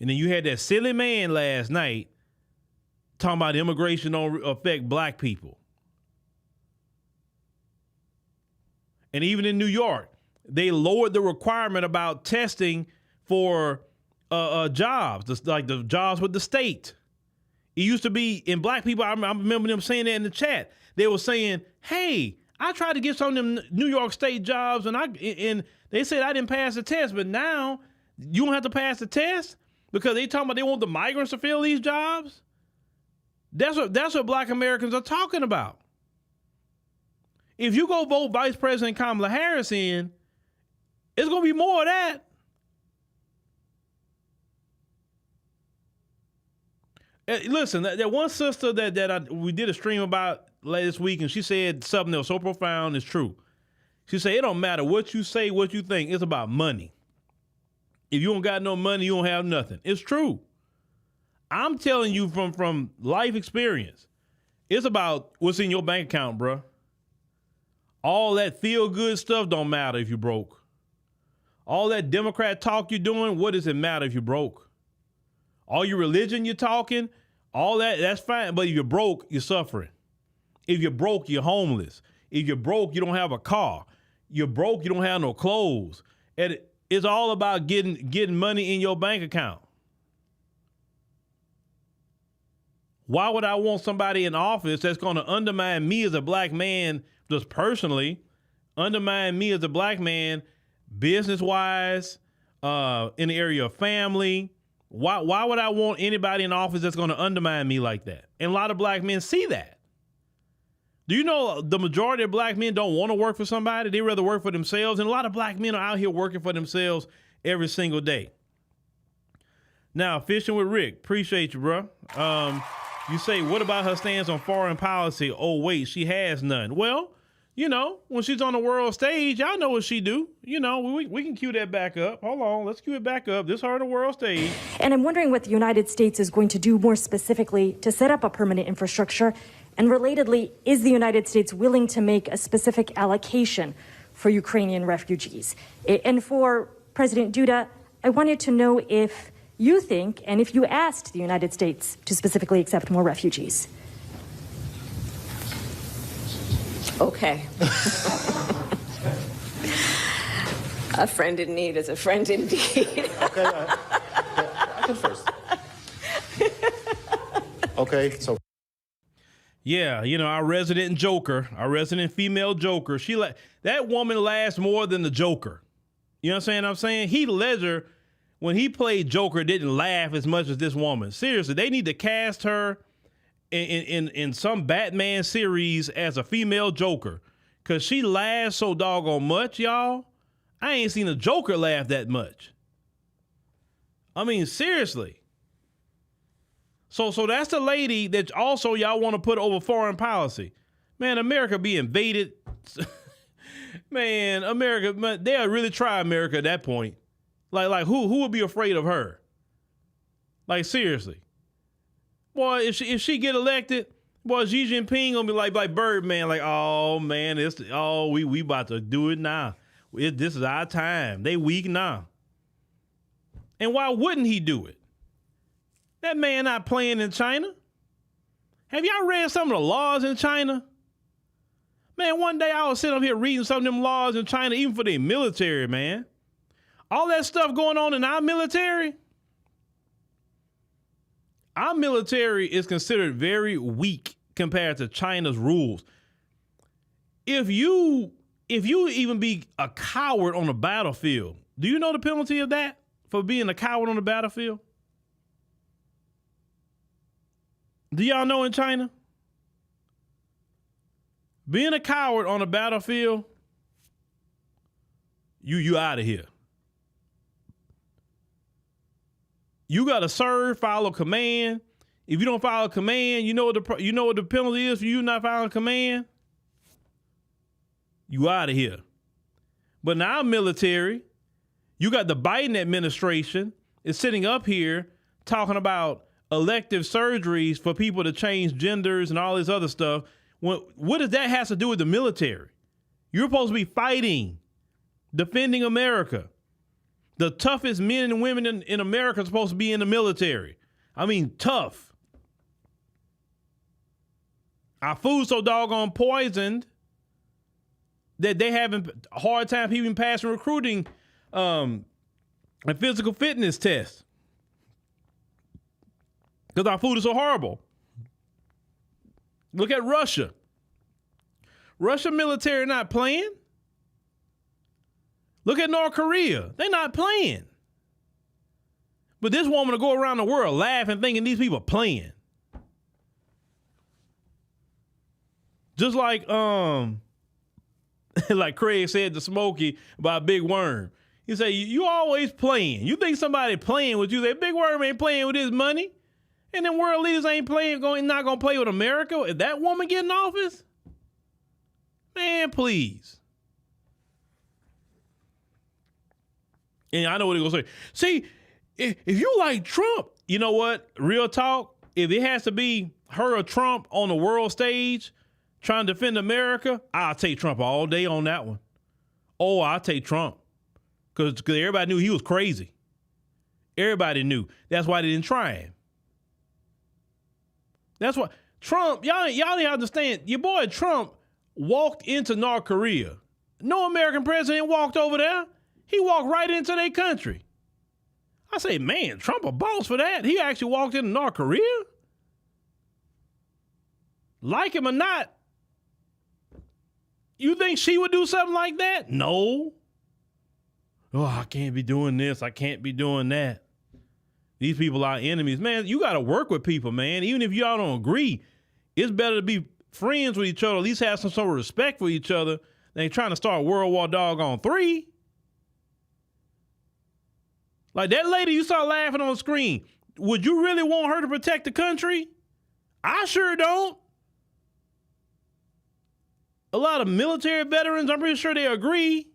And then you had that silly man last night talking about immigration don't affect black people. And even in New York, they lowered the requirement about testing for jobs, like the jobs with the state. It used to be in black people. I remember them saying that in the chat. They were saying, "Hey, I tried to get some of them New York State jobs, and they said I didn't pass the test. But now you don't have to pass the test because they talking about they want the migrants to fill these jobs." That's what black Americans are talking about. If you go vote Vice President Kamala Harris in, it's going to be more of that. Listen, that one sister that we did a stream about last week, and she said something that was so profound, it's true. She said, it don't matter what you say, what you think, it's about money. If you don't got no money, you don't have nothing. It's true. I'm telling you from life experience. It's about what's in your bank account, bruh. All that feel-good stuff don't matter if you're broke. All that Democrat talk you're doing, what does it matter if you're broke? All your religion you're talking, all that, that's fine. But if you're broke, you're suffering. If you're broke, you're homeless. If you're broke, you don't have a car. You're broke, you don't have no clothes. And it's all about getting money in your bank account. Why would I want somebody in office that's going to undermine me as a black man, just personally, undermine me as a black man, business-wise, in the area of family? Why would I want anybody in office that's going to undermine me like that? And a lot of black men see that. Do you know the majority of black men don't want to work for somebody? They rather work for themselves. And a lot of black men are out here working for themselves every single day. Now, Fishing with Rick, appreciate you, bro. You say, what about her stance on foreign policy? Oh, wait, she has none. Well, you know, when she's on the world stage, y'all know what she do. You know, we can cue that back up. Hold on, let's cue it back up. This her on the world stage. And I'm wondering what the United States is going to do more specifically to set up a permanent infrastructure. And relatedly, is the United States willing to make a specific allocation for Ukrainian refugees? And for President Duda, I wanted to know if you think, and if you asked the United States to specifically accept more refugees. Okay. A friend in need is a friend indeed. Okay, I can first. Okay, so. Yeah, you know, our resident Joker, our resident female Joker, that woman lasts more than the Joker. You know what I'm saying? Heath Ledger, when he played Joker, didn't laugh as much as this woman. Seriously, they need to cast her in some Batman series as a female Joker, because she laughs so doggone much, y'all. I ain't seen a Joker laugh that much. I mean, seriously. So that's the lady that also y'all want to put over foreign policy. Man, America be invaded. Man, America, they'll really try America at that point. Like who would be afraid of her? Like, seriously. Boy, if she get elected, boy, Xi Jinping gonna be like Birdman, like, oh man, we about to do it now. This is our time. They weak now. And why wouldn't he do it? That man not playing in China. Have y'all read some of the laws in China? Man, one day I was sitting up here reading some of them laws in China, even for their military, man. All that stuff going on in our military. Our military is considered very weak compared to China's rules. If you even be a coward on the battlefield, do you know the penalty of that for being a coward on the battlefield? Do y'all know in China? Being a coward on the battlefield, you out of here. You got to serve, follow command. If you don't follow command, you know what the penalty is for you not following command? You out of here. But in our military, you got the Biden administration is sitting up here talking about elective surgeries for people to change genders and all this other stuff. What does that have to do with the military? You're supposed to be fighting, defending America. The toughest men and women in America are supposed to be in the military. I mean, tough. Our food's so doggone poisoned that they having a hard time even passing recruiting and physical fitness tests. Because our food is so horrible. Look at Russia. Russia military not playing. Look at North Korea. They're not playing. But this woman will go around the world laughing, thinking these people are playing. Just like like Craig said to Smokey about Big Worm. He said, you always playing. You think somebody playing with you. Say, Big Worm ain't playing with his money. And then world leaders ain't not going to play with America. If that woman get in office, man, please. And I know what they're going to say. See, if you like Trump, you know what? Real talk, if it has to be her or Trump on the world stage trying to defend America, I'll take Trump all day on that one. Oh, I'll take Trump. Because everybody knew he was crazy. Everybody knew. That's why they didn't try him. That's why Trump, y'all need to understand, your boy Trump walked into North Korea. No American president walked over there. He walked right into their country. I say, man, Trump a boss for that. He actually walked into North Korea. Like him or not, you think she would do something like that? No. Oh, I can't be doing this. I can't be doing that. These people are enemies. Man, you got to work with people, man. Even if y'all don't agree, it's better to be friends with each other, at least have some sort of respect for each other than trying to start World War III. Like that lady you saw laughing on the screen, would you really want her to protect the country? I sure don't. A lot of military veterans, I'm pretty sure they agree.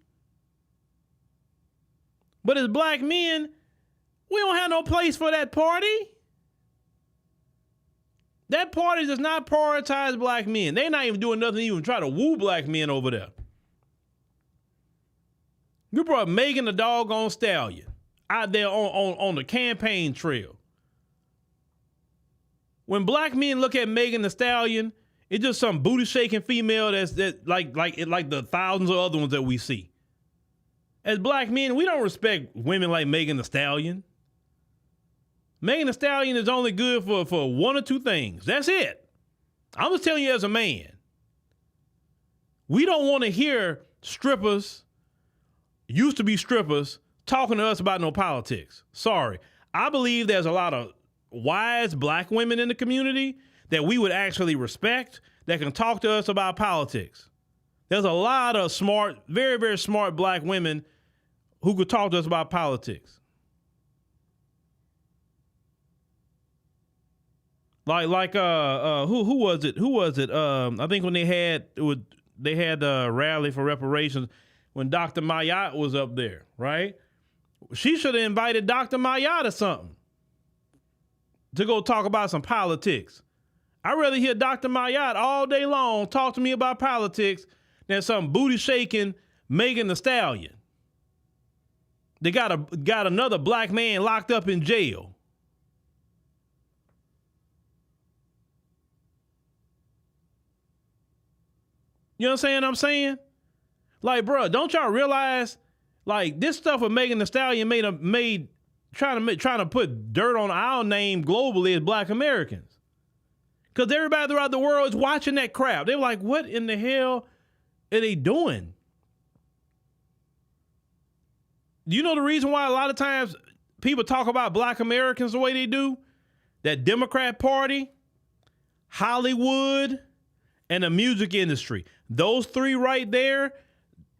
But as black men, we don't have no place for that party. That party does not prioritize black men. They're not even doing nothing to even try to woo black men over there. You brought Megan the doggone Stallion out there on the campaign trail. When black men look at Megan the Stallion, it's just some booty shaking female that's like the thousands of other ones that we see. As black men, we don't respect women like Megan the Stallion. Megan the Stallion is only good for one or two things. That's it. I'm just telling you as a man. We don't want to hear strippers, used to be strippers, talking to us about no politics. Sorry. I believe there's a lot of wise black women in the community that we would actually respect that can talk to us about politics. There's a lot of smart, very, very smart black women who could talk to us about politics. Who was it? I think when they had a rally for reparations when Dr. Mayat was up there, right? She should have invited Dr. Mayat or something to go talk about some politics. I'd rather hear Dr. Mayat all day long talk to me about politics than some booty shaking Megan the Stallion. They got another black man locked up in jail. You know what I'm saying? Like, bro, don't y'all realize, like, this stuff with Megan Thee Stallion trying to put dirt on our name globally as black Americans. Because everybody throughout the world is watching that crap. They're like, what in the hell are they doing? Do you know the reason why a lot of times people talk about black Americans the way they do? That Democrat Party, Hollywood, and the music industry. Those three right there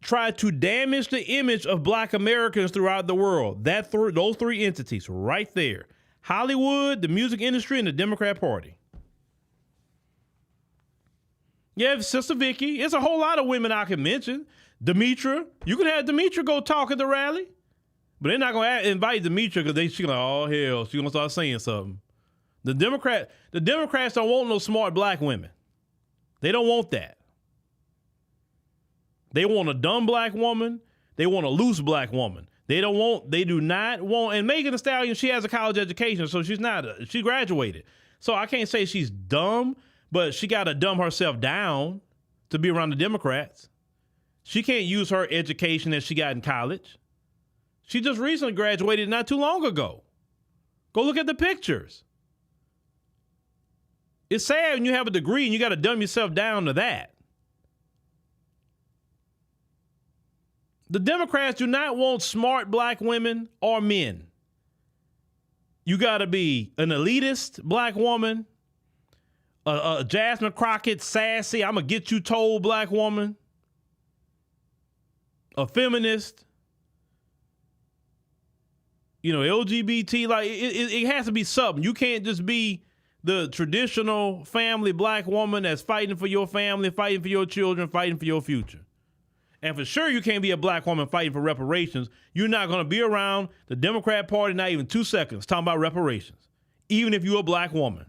try to damage the image of black Americans throughout the world. Those three entities right there. Hollywood, the music industry, and the Democrat Party. Yeah, Sister Vicky. It's a whole lot of women I can mention. Demetra. You can have Demetra go talk at the rally. But they're not going to invite Demetra because she's like, oh, hell, she's going to start saying something. The Democrats don't want no smart black women. They don't want that. They want a dumb black woman. They want a loose black woman. They do not want, and Megan Thee Stallion, she has a college education, so she graduated. So I can't say she's dumb, but she got to dumb herself down to be around the Democrats. She can't use her education that she got in college. She just recently graduated not too long ago. Go look at the pictures. It's sad when you have a degree and you got to dumb yourself down to that. The Democrats do not want smart black women or men. You got to be an elitist black woman, a Jasmine Crockett, sassy, I'm going to get you told black woman, a feminist, LGBT, like it has to be something. You can't just be the traditional family black woman that's fighting for your family, fighting for your children, fighting for your future. And for sure, you can't be a black woman fighting for reparations. You're not going to be around the Democrat Party not even 2 seconds talking about reparations, even if you're a black woman.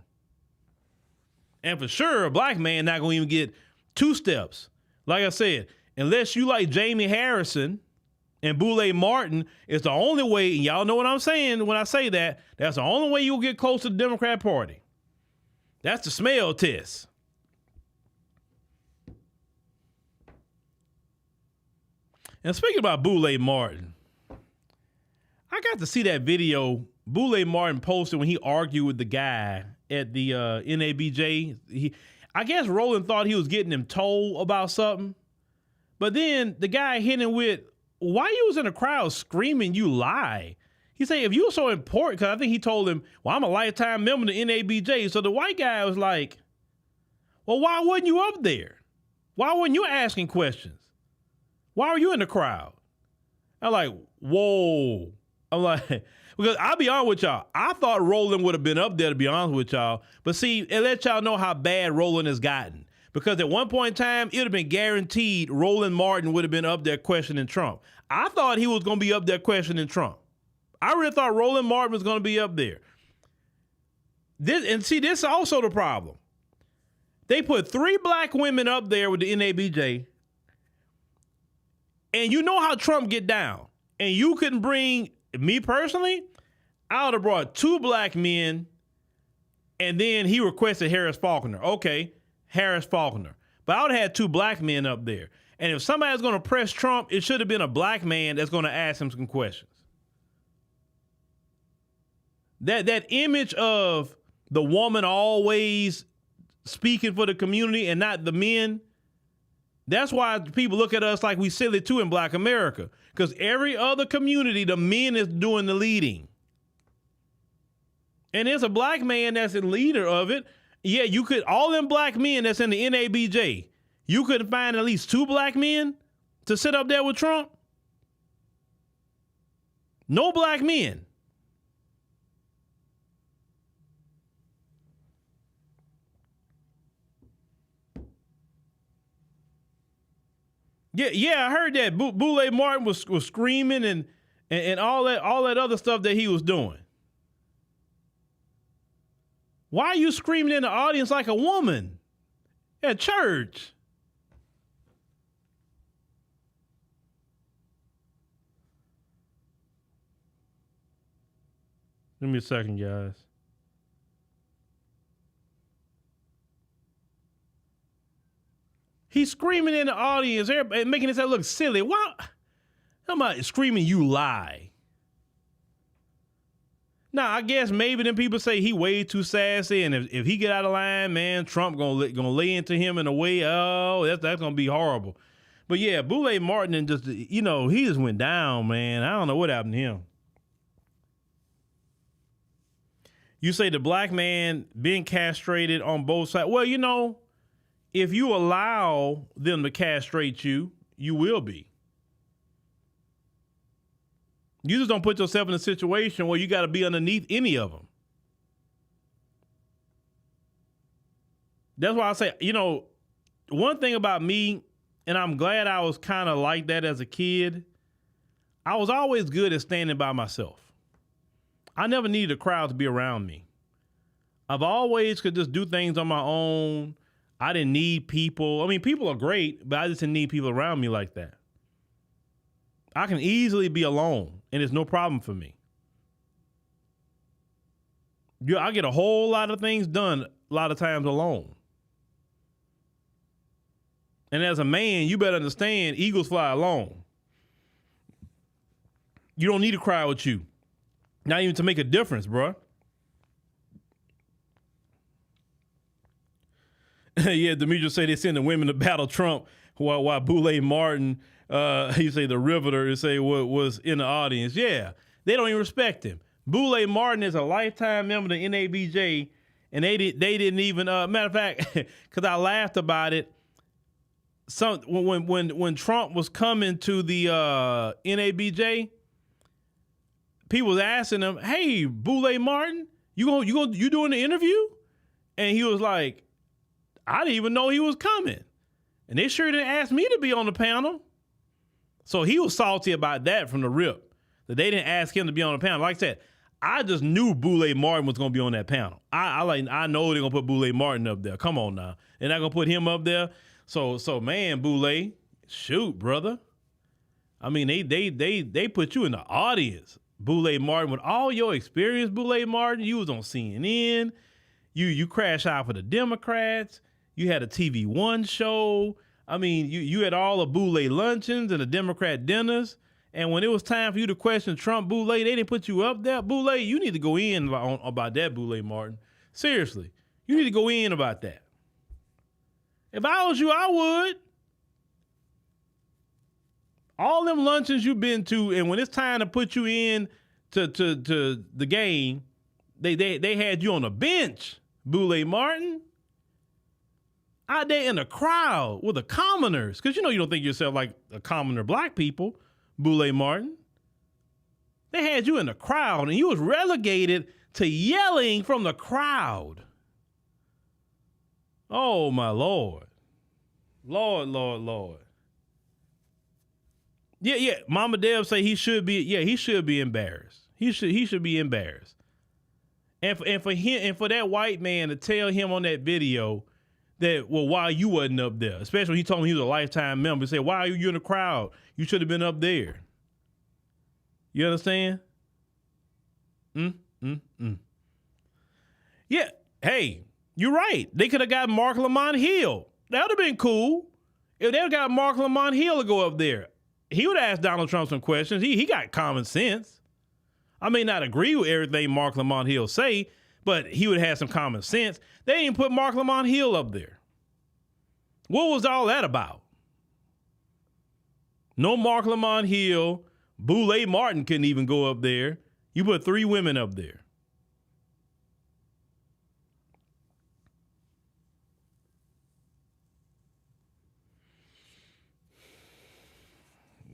And for sure, a black man not going to even get 2 steps. Like I said, unless you like Jamie Harrison and Boule Martin, it's the only way, and y'all know what I'm saying when I say that, that's the only way you'll get close to the Democrat Party. That's the smell test. And speaking about Boule Martin, I got to see that video Boule Martin posted when he argued with the guy at the NABJ. I guess Roland thought he was getting him told about something. But then the guy hit him with, why you was in the crowd screaming, you lie? He said, if you were so important, because I think he told him, well, I'm a lifetime member of the NABJ. So the white guy was like, well, why wasn't you up there? Why weren't you asking questions? Why were you in the crowd? I'm like, whoa. I'm like, because I'll be honest with y'all, I thought Roland would have been up there, to be honest with y'all. But see, it let y'all know how bad Roland has gotten. Because at one point in time, it would have been guaranteed Roland Martin would have been up there questioning Trump. I thought he was going to be up there questioning Trump. I really thought Roland Martin was going to be up there. This is also the problem. They put 3 black women up there with the NABJ. And you know how Trump get down. And you couldn't bring, me personally, I would have brought 2 black men, and then he requested Harris Faulkner. Okay, Harris Faulkner. But I would have had 2 black men up there. And if somebody's going to press Trump, it should have been a black man that's going to ask him some questions. That image of the woman always speaking for the community and not the men, that's why people look at us like we silly too in Black America. Because every other community, the men is doing the leading. And there's a black man that's the leader of it. Yeah, you could, all them black men that's in the NABJ, you couldn't find at least 2 black men to sit up there with Trump? No black men. Yeah, I heard that Boule Martin was screaming and all that other stuff that he was doing. Why are you screaming in the audience like a woman at church? Give me a second, guys. He's screaming in the audience, everybody making himself look silly. Why? I'm not screaming, you lie. Now, I guess maybe them people say he way too sassy, and if he get out of line, man, Trump gonna lay into him in a way, that's gonna be horrible. But yeah, Boule Martin and just, he just went down, man. I don't know what happened to him. You say the black man being castrated on both sides. Well, if you allow them to castrate you, you will be. You just don't put yourself in a situation where you got to be underneath any of them. That's why I say, one thing about me, and I'm glad I was kind of like that as a kid, I was always good at standing by myself. I never needed a crowd to be around me. I've always could just do things on my own. I didn't need people. I mean, people are great, but I just didn't need people around me like that. I can easily be alone, and it's no problem for me. I get a whole lot of things done a lot of times alone. And as a man, you better understand, eagles fly alone. You don't need a crowd with you. Not even to make a difference, bro. Yeah, Demetrius say they send the women to battle Trump while Boule Martin, you say the Riveter, you say was in the audience. Yeah, they don't even respect him. Boule Martin is a lifetime member of the NABJ, and they didn't even, matter of fact, because I laughed about it. When Trump was coming to the NABJ, people was asking him, "Hey, Boule Martin, you doing the interview?" And he was like, "I didn't even know he was coming." And they sure didn't ask me to be on the panel. So he was salty about that from the rip, that they didn't ask him to be on the panel. Like I said, I just knew Boule Martin was gonna be on that panel. I know they're gonna put Boule Martin up there. Come on now, they're not gonna put him up there. So man, Boule, shoot, brother. I mean, they put you in the audience, Boule Martin, with all your experience. Boule Martin, you was on CNN. You crashed out for the Democrats. You had a TV One show. I mean, you had all the Boule luncheons and the Democrat dinners. And when it was time for you to question Trump, Boule, they didn't put you up there. Boule, you need to go in about that, Boule Martin. Seriously, you need to go in about that. If I was you, I would. All them luncheons you've been to, and when it's time to put you in to the game, they had you on a bench, Boule Martin. Out there in the crowd with the commoners. Because you don't think yourself like a commoner black people, Boule Martin. They had you in the crowd and you was relegated to yelling from the crowd. Oh, my Lord. Lord. Yeah. Mama Deb say he should be embarrassed. He should be embarrassed. And for that white man to tell him on that video that, well, why you wasn't up there, especially when he told me he was a lifetime member, say, why are you in the crowd? You should have been up there. You understand? Yeah, hey, you're right. They could have got Mark Lamont Hill. That would have been cool. If they got Mark Lamont Hill to go up there, he would ask Donald Trump some questions. He got common sense. I may not agree with everything Mark Lamont Hill say, but he would have some common sense. They didn't put Mark Lamont Hill up there. What was all that about? No Mark Lamont Hill. Boule Martin couldn't even go up there. You put 3 women up there.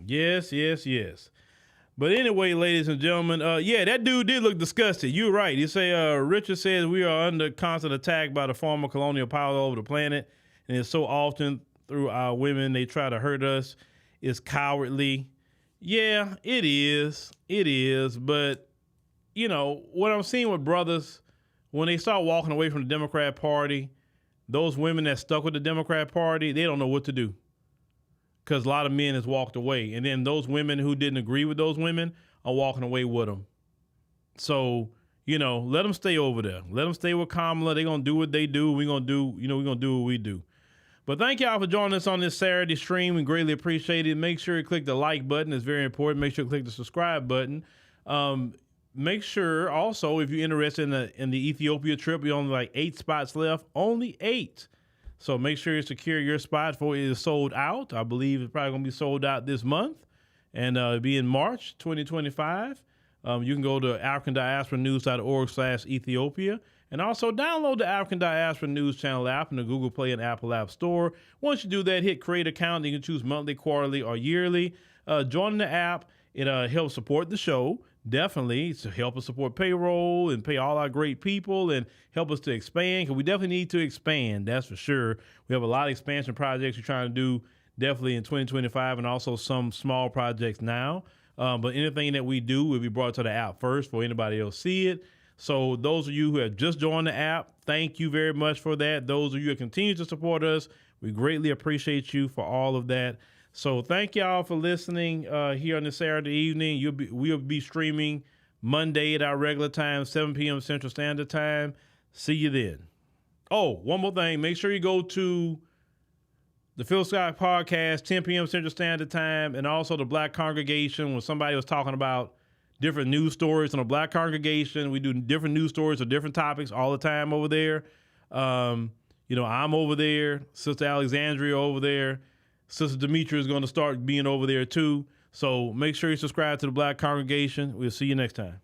Yes. But anyway, ladies and gentlemen, that dude did look disgusted. You're right. You say, Richard says we are under constant attack by the former colonial power all over the planet. And it's so often through our women, they try to hurt us. It's cowardly. Yeah, it is. But, what I'm seeing with brothers, when they start walking away from the Democrat Party, those women that stuck with the Democrat Party, they don't know what to do. Because a lot of men has walked away. And then those women who didn't agree with those women are walking away with them. So, let them stay over there. Let them stay with Kamala. They're going to do what they do. We're going to do what we do. But thank y'all for joining us on this Saturday stream. We greatly appreciate it. Make sure you click the like button. It's very important. Make sure you click the subscribe button. Make sure also, if you're interested in the Ethiopia trip, we only like 8 spots left. Only 8. So make sure you secure your spot before it is sold out. I believe it's probably going to be sold out this month, and it'll be in March 2025. You can go to AfricanDiasporaNews.org/Ethiopia, and also download the African Diaspora News Channel app in the Google Play and Apple App Store. Once you do that, hit create account. You can choose monthly, quarterly, or yearly. Joining the app, it helps support the show. Definitely to help us support payroll and pay all our great people and help us to expand, because we definitely need to expand. That's for sure. We have a lot of expansion projects we're trying to do definitely in 2025, and also some small projects now. But anything that we do will be brought to the app first before anybody else see it. So those of you who have just joined the app, thank you very much for that. Those of you who continue to support us, we greatly appreciate you for all of that. So thank y'all for listening here on this Saturday evening. We'll be streaming Monday at our regular time, 7 p.m. Central Standard Time. See you then. Oh, one more thing. Make sure you go to the Phillip Scott podcast, 10 p.m. Central Standard Time, and also the Black Congregation, when somebody was talking about different news stories on the Black Congregation. We do different news stories or different topics all the time over there. I'm over there. Sister Alexandria over there. Sister Demetria is going to start being over there too. So make sure you subscribe to the Black Congregation. We'll see you next time.